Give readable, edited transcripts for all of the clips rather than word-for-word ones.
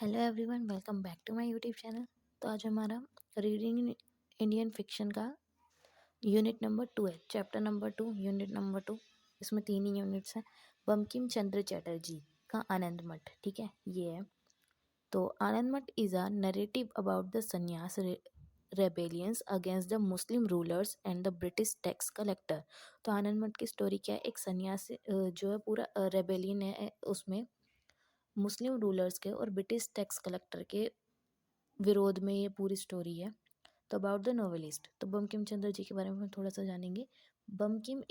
Hello everyone, welcome back to my YouTube channel. तो आज हमारा रीडिंग इंडियन फिक्शन का यूनिट नंबर 2 है। Chapter number 2, unit number 2। इसमें 3 ही यूनिट्स हैं। बंकिम चंद्र चटर्जी का आनंद मठ, ठीक है, ये है। तो Anand Math is a narrative about the sannyas rebellions against the Muslim rulers and the British tax collector. तो आनंद मठ की स्टोरी क्या है? एक संन्यास जो है पूरा रेबेलियन है, उसमें मुस्लिम रूलर्स के और ब्रिटिश टैक्स कलेक्टर के विरोध में ये पूरी स्टोरी है। तो अबाउट द नॉवेलिस्ट, तो बंकिम चंद्र जी के बारे में हम थोड़ा सा जानेंगे। Bankim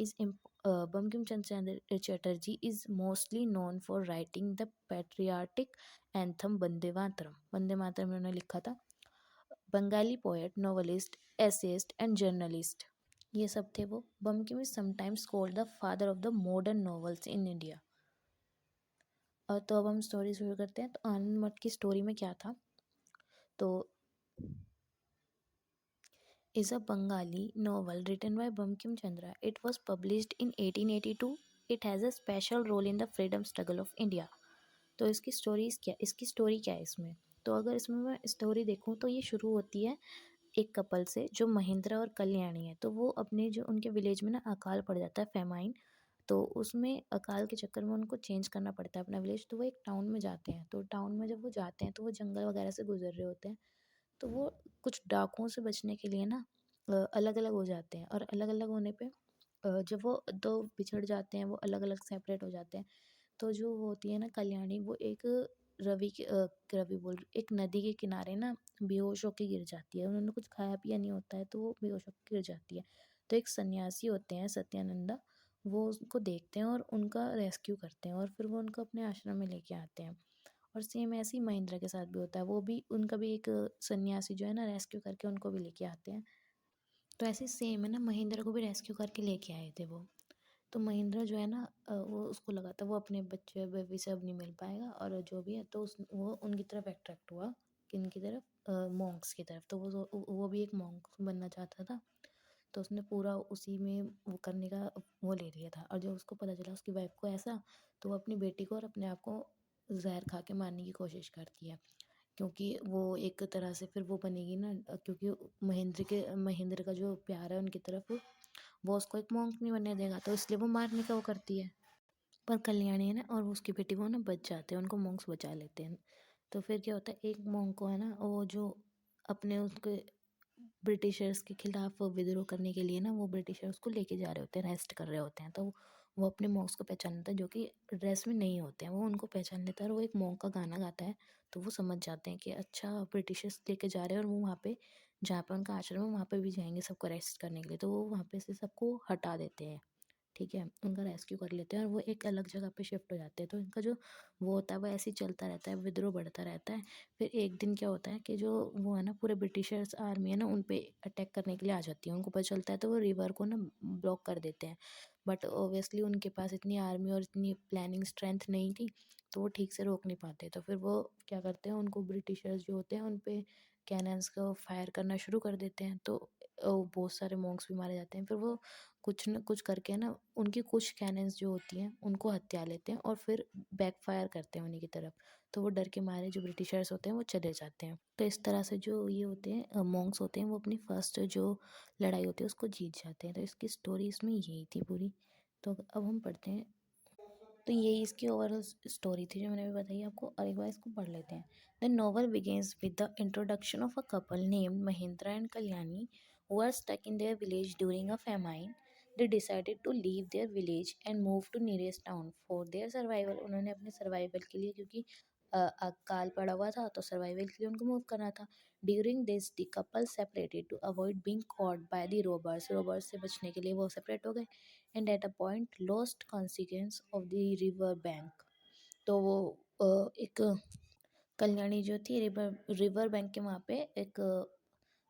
Chandra Chatterjee is mostly known for writing the patriotic anthem Vande Mataram. Vande Mataram उन्होंने लिखा था। Bengali poet, novelist, essayist and journalist, ये सब थे वो। Bankim is sometimes called the father of the modern novels in India. और तो अब हम स्टोरी शुरू करते हैं। तो आनंद मठ की स्टोरी में क्या था? तो is a Bengali novel written by Bankim Chandra. It was published in 1882. It has a special role in the freedom struggle of India. तो इसकी स्टोरी क्या है इसमें? तो अगर इसमें मैं स्टोरी देखूं तो ये शुरू होती है एक कपल से जो महेंद्रा और कल्याणी है। तो वो अपने जो उनके विलेज में ना अकाल पड़ जाता है, फेमाइन। तो उसमें अकाल के चक्कर में उनको चेंज करना पड़ता है अपना विलेज। तो वो एक टाउन में जाते हैं। तो टाउन में जब वो जाते हैं तो वो जंगल वगैरह से गुजर रहे होते हैं। तो वो कुछ डाकुओं से बचने के लिए ना अलग अलग हो जाते हैं। और अलग अलग होने पे जब वो दो बिछड़ जाते हैं, वो अलग अलग सेपरेट हो जाते हैं। तो जो वो होती है ना कल्याणी, वो एक रवि बोल रही, एक नदी के किनारे ना बेहोश होके गिर जाती है। उन्होंने कुछ खाया पिया नहीं होता है, तो वो बेहोश होकर गिर जाती है। तो एक सन्यासी होते हैं सत्यानंदा, वो उसको देखते हैं और उनका रेस्क्यू करते हैं और फिर वो उनको अपने आश्रम में लेके आते हैं। और सेम ऐसे ही महिंद्रा के साथ भी होता है। वो भी उनका भी एक सन्यासी जो है ना रेस्क्यू करके उनको भी लेके आते हैं। तो ऐसे सेम है ना, महिंद्रा को भी रेस्क्यू करके लेके आए थे वो। तो महिंद्रा जो है ना वो उसको लगा था वो अपने बच्चे बेबी से अब नहीं मिल पाएगा और जो भी है। तो वो उनकी तरफ अट्रैक्ट हुआ, किनकी तरफ, मॉन्क्स की तरफ। तो वो भी एक मॉन्क बनना चाहता था। तो उसने पूरा उसी में वो करने का वो ले लिया था। और जब उसको पता चला उसकी वाइफ को ऐसा, तो वो अपनी बेटी को और अपने आप को जहर खा के मारने की कोशिश करती है। क्योंकि वो एक तरह से फिर वो बनेगी ना, क्योंकि महेंद्र का जो प्यार है उनकी तरफ, वो उसको एक मॉन्क नहीं बनने देगा, तो इसलिए वो मारने का वो करती है। पर कल्याणी है ना और उसकी बेटी वो ना बच जाते हैं, उनको मॉन्क्स बचा लेते हैं। तो फिर क्या होता है, एक मॉन्क को है ना वो जो अपने उसके ब्रिटिशर्स के खिलाफ विद्रोह करने के लिए ना वो ब्रिटिशर्स को लेके जा रहे होते हैं, अरेस्ट कर रहे होते हैं। तो वो अपने मॉन्क्स को पहचान लेता है जो कि ड्रेस में नहीं होते हैं। वो उनको पहचान लेता है और वो एक मॉन्क का गाना गाता है। तो वो समझ जाते हैं कि अच्छा ब्रिटिशर्स लेके जा रहे हैं और वो वहाँ पे जहाँ पे उनका आश्रम है वहाँ पे भी जाएंगे सबको अरेस्ट करने के लिए। तो वो वहाँ पे से सबको हटा देते हैं, ठीक है, उनका रेस्क्यू कर लेते हैं और वो एक अलग जगह पे शिफ्ट हो जाते हैं। तो इनका जो वो होता है वो ऐसे ही चलता रहता है, विद्रोह बढ़ता रहता है। फिर एक दिन क्या होता है कि जो वो है ना पूरे ब्रिटिशर्स आर्मी है ना उन पे अटैक करने के लिए आ जाती है। उनको पता चलता है तो वो रिवर को ना ब्लॉक कर देते हैं। बट ओबियसली उनके पास इतनी आर्मी और इतनी प्लानिंग स्ट्रेंथ नहीं थी, तो वो ठीक से रोक नहीं पाते। तो फिर वो क्या करते हैं, उनको ब्रिटिशर्स जो होते हैं उन पे कैनन्स का फायर करना शुरू कर देते हैं। तो बहुत सारे मॉन्क्स भी मारे जाते हैं। फिर वो कुछ न कुछ करके ना उनकी कुछ कैनन्स जो होती हैं उनको हत्या लेते हैं और फिर बैकफायर करते हैं उन्हीं की तरफ। तो वो डर के मारे जो ब्रिटिशर्स होते हैं वो चले जाते हैं। तो इस तरह से जो ये होते हैं मॉन्क्स होते हैं वो अपनी फर्स्ट जो लड़ाई होती है उसको जीत जाते हैं। तो इसकी स्टोरी इसमें यही थी पूरी। तो अब हम पढ़ते हैं। तो यही इसकी ओवरऑल स्टोरी थी जो मैंने अभी बताई आपको, और एक बार इसको पढ़ लेते हैं। The novel begins with the introduction of a couple named Mahindra and Kalyani who are stuck in their village during a famine. They decided to leave their village and move to nearest town for their survival. उन्होंने अपने survival के लिए, क्योंकि अकाल पड़ा हुआ था तो सर्वाइवल के लिए उनको मूव करना था। During this the couple separated to avoid being caught by the robbers. Robbers से बचने के लिए वो सेपरेट हो गए। And at a point lost consequence of the river bank. तो वो एक कल्याणी जो थी रिवर रिवर बैंक के वहाँ पे एक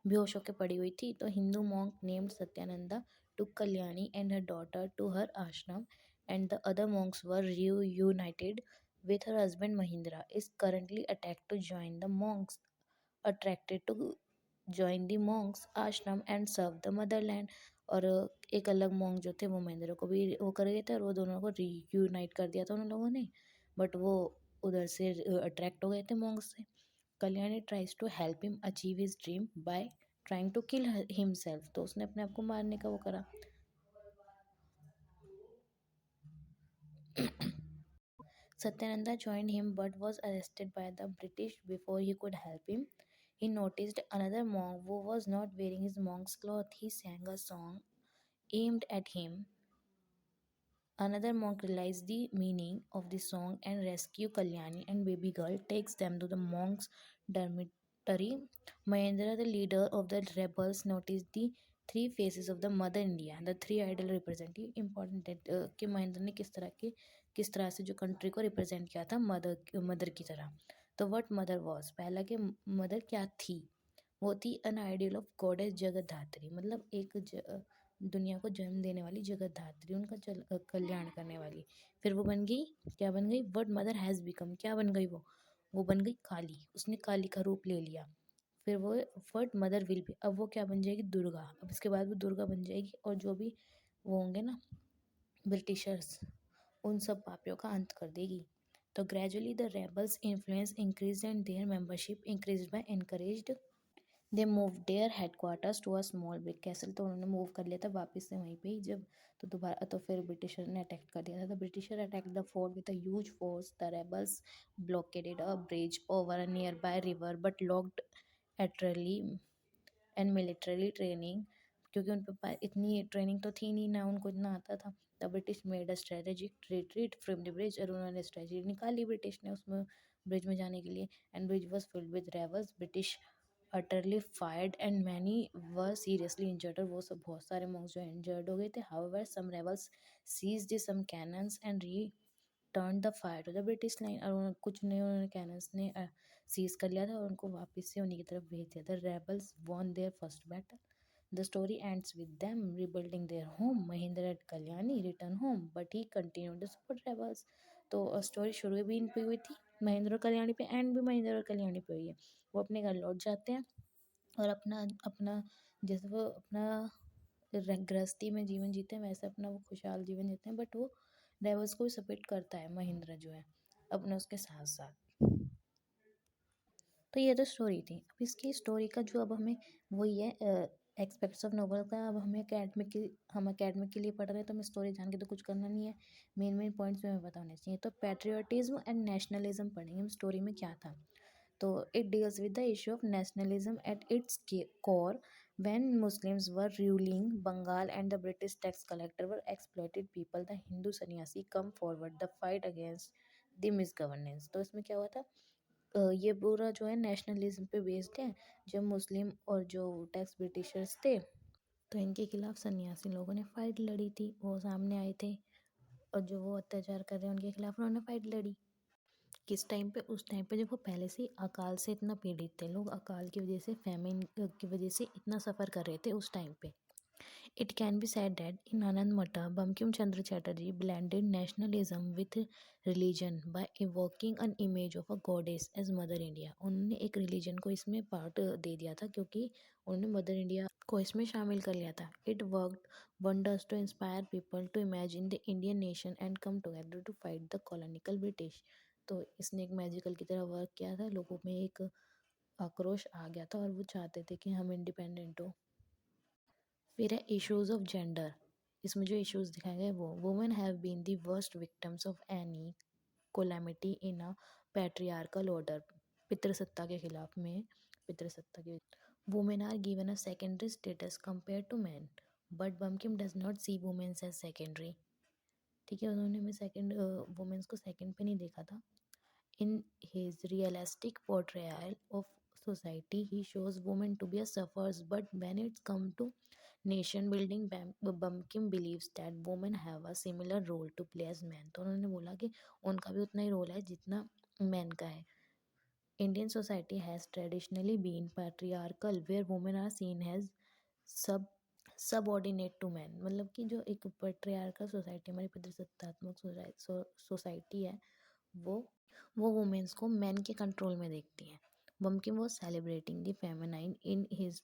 बेहोश होकर पड़ी हुई थी। तो Hindu monk named Satyananda took Kalyani and her daughter to her ashram, and the other monks were reunited with her husband Mahindra. Is currently attacked to join the monks, attracted to join the monks ashram and serve the motherland. और एक अलग monk जो थे वो महेंद्र को भी वो कर गए थे और वो दोनों को रीयूनाइट कर दिया था उन लोगों ने। बट वो उधर से अट्रैक्ट हो गए थे मॉन्क्स से। Kalyani tries to help him achieve his dream by trying to kill himself, तो उसने अपने आप को मारने का वो करा। Satyananda joined him but was arrested by the British before he could help him. He noticed another monk who was not wearing his monk's cloth. He sang a song aimed at him. Another monk realizes the meaning of the song and rescue Kalyani and baby girl, takes them to the monk's dormitory. Mahendra, the leader of the rebels, noticed the three faces of the Mother India, the three idol representative important है कि महेंद्र ने किस तरह से जो country को represent किया था मदर की तरह। तो व्हाट मदर वॉज, पहला कि मदर क्या थी, वो थी एन आइडियल ऑफ गॉडेस जगत धात्री, मतलब एक दुनिया को जन्म देने वाली जगत धात्री, उनका कल्याण करने वाली। फिर वो बन गई, क्या बन गई, व्हाट मदर हैज़ बिकम, क्या बन गई वो बन गई काली, उसने काली का रूप ले लिया। फिर वो व्हाट मदर विल बी, अब वो क्या बन जाएगी, दुर्गा। अब इसके बाद वो दुर्गा बन जाएगी और जो भी वो होंगे ना ब्रिटिशर्स, उन सब पापियों का अंत कर देगी। तो gradually the rebels influence increase and their membership increase by encouraged. They move their headquarters to a small brick castle, तो उन्होंने मूव कर लिया था वापस से वहीं पे ही जब, तो दोबारा तो फिर ब्रिटिशर ने अटैक कर दिया था। The Britisher attack the fort with a huge force, the rebels blockaded a bridge over a nearby river but lacked artillery and military training, क्योंकि उन पर इतनी ट्रेनिंग तो थी नहीं ना, उनको इतना आता था। The British made a strategic retreat from the bridge, और उन्होंने स्ट्रेटेजी निकाली ब्रिटिश ने उसमें ब्रिज में जाने के लिए। And bridge was filled with rebels, British utterly fired and many were seriously injured, और वो सब बहुत सारे monks जो इंजर्ड हो गए थे। however some rebels seized some cannons and returned the fire to the British line, और कुछ ने उन्होंने cannons ने सीज कर लिया था और उनको वापस से उन्हीं की तरफ भेज दिया था। rebels won their first battle. The story ends with them rebuilding their home. Mahendra and Kalyani return home but he continued to support rebels. तो स्टोरी शुरू भी इन पे हुई थी महेंद्र और कल्याणी पे, एंड भी महेंद्र और कल्याणी पे हुई है। वो अपने घर लौट जाते हैं और अपना अपना जैसे वो अपना गृहस्थी में जीवन जीते हैं वैसे अपना वो खुशहाल जीवन जीते हैं, बट वो ड्राइवर्स को भी सपोर्ट करता है महेंद्र जो है अपने उसके साथ साथ। तो ये तो स्टोरी थी। अब इसकी स्टोरी का जो अब हमें वही है एक्सपेक्ट्स ऑफ नोवेल का, अब हम अकेडमिक के लिए पढ़ रहे हैं तो हमें स्टोरी जान के तो कुछ करना नहीं है, मेन मेन पॉइंट्स में हमें पता होने चाहिए। तो पैट्रियोटिज्म एंड नेशनलिज्म पढ़ेंगे हम, स्टोरी में क्या था। तो it deals with the issue of nationalism at its core. When Muslims were ruling Bengal and the British tax collector were exploited people, the Hindu sannyasi come forward the fight against the misgovernance. तो इसमें क्या हुआ था, ये पूरा जो है nationalism पे बेस्ड है। जब मुस्लिम और जो टैक्स ब्रिटिशर्स थे तो इनके खिलाफ सन्यासी लोगों ने फाइट लड़ी थी, वो सामने आए थे और जो वो अत्याचार कर रहे हैं उनके खिलाफ उन्होंने फाइट लड़ी। किस टाइम पे, उस टाइम पे जब वो पहले से ही अकाल से इतना पीड़ित थे, लोग अकाल की वजह से फैमिन की वजह से इतना सफ़र कर रहे थे उस टाइम पे। It can be said that in Anand Matha Bankim Chandra Chatterjee blended nationalism with religion by evoking an image of a goddess as mother India. उन्होंने एक रिलीजन को इसमें पार्ट दे दिया था क्योंकि उन्होंने मदर इंडिया को इसमें शामिल कर लिया था। It worked wonders to inspire people to imagine the Indian nation and come together to fight the colonial British. तो इसने एक मैजिकल की तरह वर्क किया था, लोगों में एक आक्रोश आ गया था और वो चाहते थे कि हम इंडिपेंडेंट हो। फिर है इश्यूज ऑफ जेंडर, इसमें जो इश्यूज दिखाए गए वो, women have been the worst victims of any calamity in a patriarchal order. पितृसत्ता के खिलाफ में, पितृसत्ता के women are given a secondary status compare to man, but Bankim does not see womens as secondary. ठीक है, उन्होंने में सेकेंड वुमेन्स को सेकेंड पे नहीं देखा था। In his realistic portrayal of society, he shows women to be a sufferers, but when it's come to nation building, Bumkin believes that women have a similar role to play as men. तो उन्होंने बोला कि उनका भी उतना ही role है जितना man का है। Indian society has traditionally been patriarchal, where women are seen as sub subordinate to man, मतलब कि जो एक पेट्रियार्कल सोसाइटी, हमारी पितृसत्तात्मक सोसाइटी है, वो वो वुमेन्स को मैन के कंट्रोल में देखती हैं। Bumkin was celebrating the feminine in his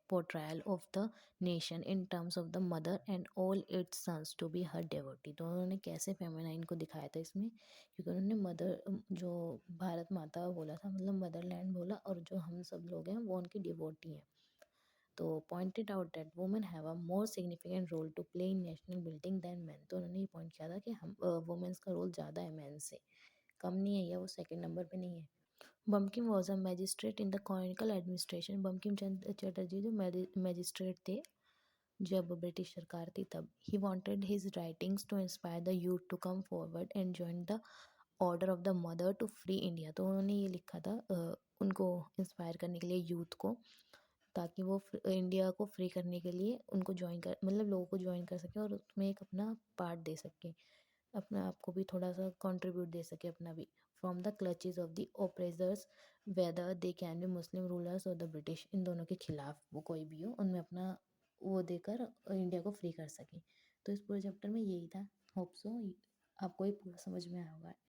portrayal of the nation in terms of the mother and all its sons to be her devotee। तो उन्होंने कैसे फेमिनाइन को दिखाया था इसमें, क्योंकि उन्होंने मदर जो भारत माता बोला था, मतलब मदरलैंड बोला, और जो हम सब लोग हैं वो उनकी डिवोटी हैं। तो pointed out that women have a more significant role to play in national building than man. तो उन्होंने ये पॉइंट किया था कि हम वुमेन्स का रोल ज़्यादा है मैन से, कम नहीं है या वो सेकंड नंबर पे नहीं है। Bankim was a magistrate in the colonial administration. Bankim Chandra Chatterjee जो मैजिस्ट्रेट थे जब ब्रिटिश सरकार थी तब। He wanted his writings to inspire the youth to come forward and join the order of the mother to free India. तो उन्होंने ये लिखा था उनको इंस्पायर करने के लिए यूथ को, ताकि वो इंडिया को फ्री करने के लिए उनको ज्वाइन कर, मतलब लोगों को ज्वाइन कर सके और उसमें एक अपना पार्ट दे सके, अपने आप को भी थोड़ा सा कंट्रीब्यूट दे सके अपना भी। From the clutches of the oppressors whether they can be Muslim rulers और द ब्रिटिश, इन दोनों के खिलाफ वो कोई भी हो, उनमें अपना वो देकर इंडिया को फ्री कर सके। तो इस पूरे चैप्टर में यही था। होप सो आपको ये पूरा समझ में आया होगा।